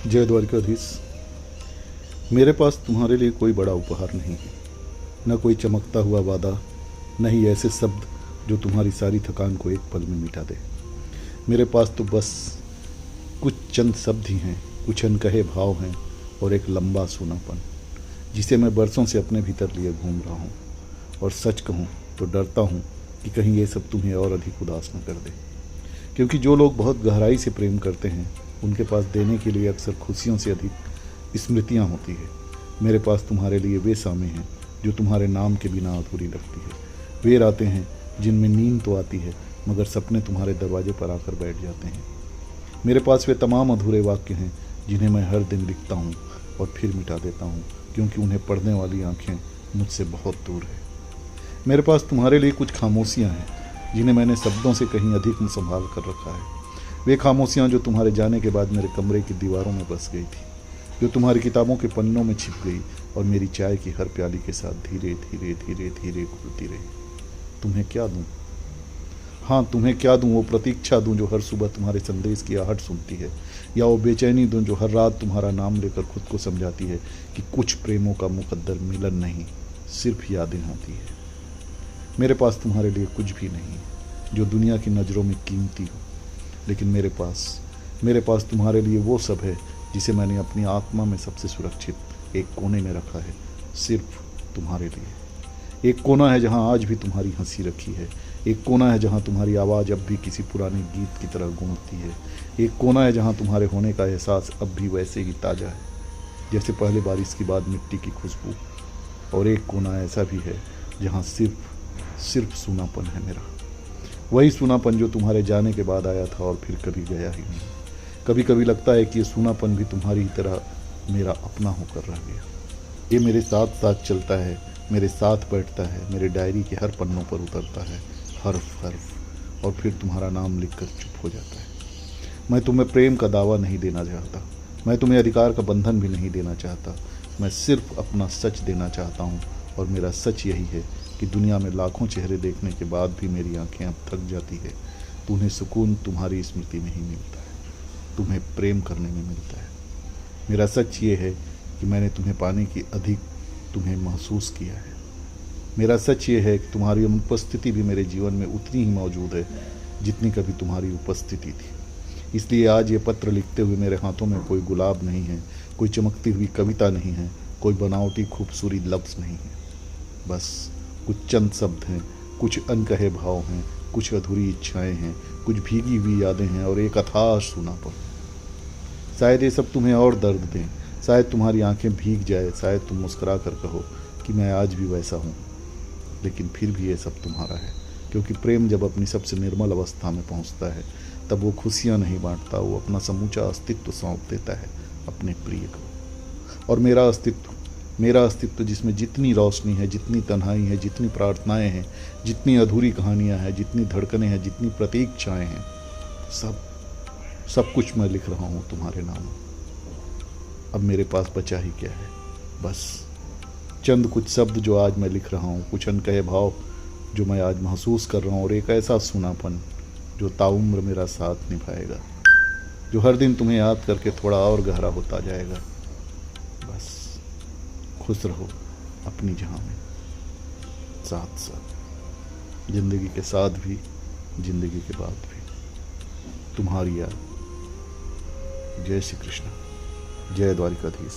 जय द्वारिकाधीश। मेरे पास तुम्हारे लिए कोई बड़ा उपहार नहीं है, न कोई चमकता हुआ वादा, न ही ऐसे शब्द जो तुम्हारी सारी थकान को एक पल में मिटा दे। मेरे पास तो बस कुछ चंद शब्द ही हैं, कुछ अनकहे भाव हैं और एक लंबा सूनापन जिसे मैं बरसों से अपने भीतर लिए घूम रहा हूँ। और सच कहूँ तो डरता हूँ कि कहीं ये सब तुम्हें और अधिक उदास न कर दे, क्योंकि जो लोग बहुत गहराई से प्रेम करते हैं उनके पास देने के लिए अक्सर खुशियों से अधिक स्मृतियाँ होती है। मेरे पास तुम्हारे लिए वे शामें हैं जो तुम्हारे नाम के बिना अधूरी लगती है, वे रातें हैं जिनमें नींद तो आती है मगर सपने तुम्हारे दरवाजे पर आकर बैठ जाते हैं। मेरे पास वे तमाम अधूरे वाक्य हैं जिन्हें मैं हर दिन लिखता हूँ और फिर मिटा देता हूँ, क्योंकि उन्हें पढ़ने वाली आंखें मुझसे बहुत दूर है। मेरे पास तुम्हारे लिए कुछ खामोशियाँ हैं जिन्हें मैंने शब्दों से कहीं अधिक में संभाल कर रखा है। वे खामोशियाँ जो तुम्हारे जाने के बाद मेरे कमरे की दीवारों में बस गई थी, जो तुम्हारी किताबों के पन्नों में छिप गई और मेरी चाय की हर प्याली के साथ धीरे धीरे धीरे धीरे घुलती रही। तुम्हें क्या दूँ? हाँ, तुम्हें क्या दूँ? वो प्रतीक्षा दूँ जो हर सुबह तुम्हारे संदेश की आहट सुनती है, या वो बेचैनी दूँ जो हर रात तुम्हारा नाम लेकर खुद को समझाती है कि कुछ प्रेमों का मुकद्दर मिलन नहीं, सिर्फ यादें होती है। मेरे पास तुम्हारे लिए कुछ भी नहीं जो दुनिया की नज़रों में कीमती हो, लेकिन मेरे पास तुम्हारे लिए वो सब है जिसे मैंने अपनी आत्मा में सबसे सुरक्षित एक कोने में रखा है, सिर्फ तुम्हारे लिए। एक कोना है जहाँ आज भी तुम्हारी हंसी रखी है, एक कोना है जहाँ तुम्हारी आवाज़ अब भी किसी पुराने गीत की तरह गूंजती है, एक कोना है जहाँ तुम्हारे होने का एहसास अब भी वैसे ही ताज़ा है जैसे पहले बारिश के बाद मिट्टी की खुशबू। और एक कोना ऐसा भी है जहाँ सिर्फ सूनापन है मेरा, वही सूनापन जो तुम्हारे जाने के बाद आया था और फिर कभी गया ही नहीं। कभी कभी लगता है कि ये सूनापन भी तुम्हारी ही तरह मेरा अपना होकर रह गया। ये मेरे साथ साथ चलता है, मेरे साथ बैठता है, मेरे डायरी के हर पन्नों पर उतरता है, हर्फ, और फिर तुम्हारा नाम लिखकर चुप हो जाता है। मैं तुम्हें प्रेम का दावा नहीं देना चाहता, मैं तुम्हें अधिकार का बंधन भी नहीं देना चाहता, मैं सिर्फ अपना सच देना चाहता हूँ। और मेरा सच यही है कि दुनिया में लाखों चेहरे देखने के बाद भी मेरी आंखें अब थक जाती है तो उन्हें सुकून तुम्हारी स्मृति में ही मिलता है, तुम्हें प्रेम करने में मिलता है। मेरा सच ये है कि मैंने तुम्हें पाने की अधिक तुम्हें महसूस किया है। मेरा सच ये है कि तुम्हारी अनुपस्थिति भी मेरे जीवन में उतनी ही मौजूद है जितनी कभी तुम्हारी उपस्थिति थी। इसलिए आज ये पत्र लिखते हुए मेरे हाथों में कोई गुलाब नहीं है, कोई चमकती हुई कविता नहीं है, कोई बनावटी खूबसूरत लफ्ज़ नहीं है। बस कुछ चंद शब्द हैं, कुछ अनकहे भाव हैं, कुछ अधूरी इच्छाएं हैं, कुछ भीगी हुई यादें हैं और एक अथाह सूनापन। शायद ये सब तुम्हें और दर्द दें, शायद तुम्हारी आंखें भीग जाए, शायद तुम मुस्कुरा कर कहो कि मैं आज भी वैसा हूँ, लेकिन फिर भी ये सब तुम्हारा है, क्योंकि प्रेम जब अपनी सबसे निर्मल अवस्था में पहुँचता है तब वो खुशियाँ नहीं बांटता, वो अपना समूचा अस्तित्व सौंप देता है अपने प्रिय को। और मेरा अस्तित्व जिसमें जितनी रोशनी है, जितनी तन्हाई है, जितनी प्रार्थनाएं हैं, जितनी अधूरी कहानियां हैं, जितनी धड़कनें हैं, जितनी प्रतीक्षाएं हैं, सब कुछ मैं लिख रहा हूँ तुम्हारे नाम। अब मेरे पास बचा ही क्या है? बस चंद कुछ शब्द जो आज मैं लिख रहा हूँ, कुछ अनकहे भाव जो मैं आज महसूस कर रहा हूँ, और एक ऐसा सूनापन जो ताउम्र मेरा साथ निभाएगा, जो हर दिन तुम्हें याद करके थोड़ा और गहरा होता जाएगा। बस खुश रहो अपनी जहाँ में, साथ साथ जिंदगी के साथ भी, जिंदगी के बाद भी। तुम्हारी याद। जय श्री कृष्ण। जय द्वारिकाधीश।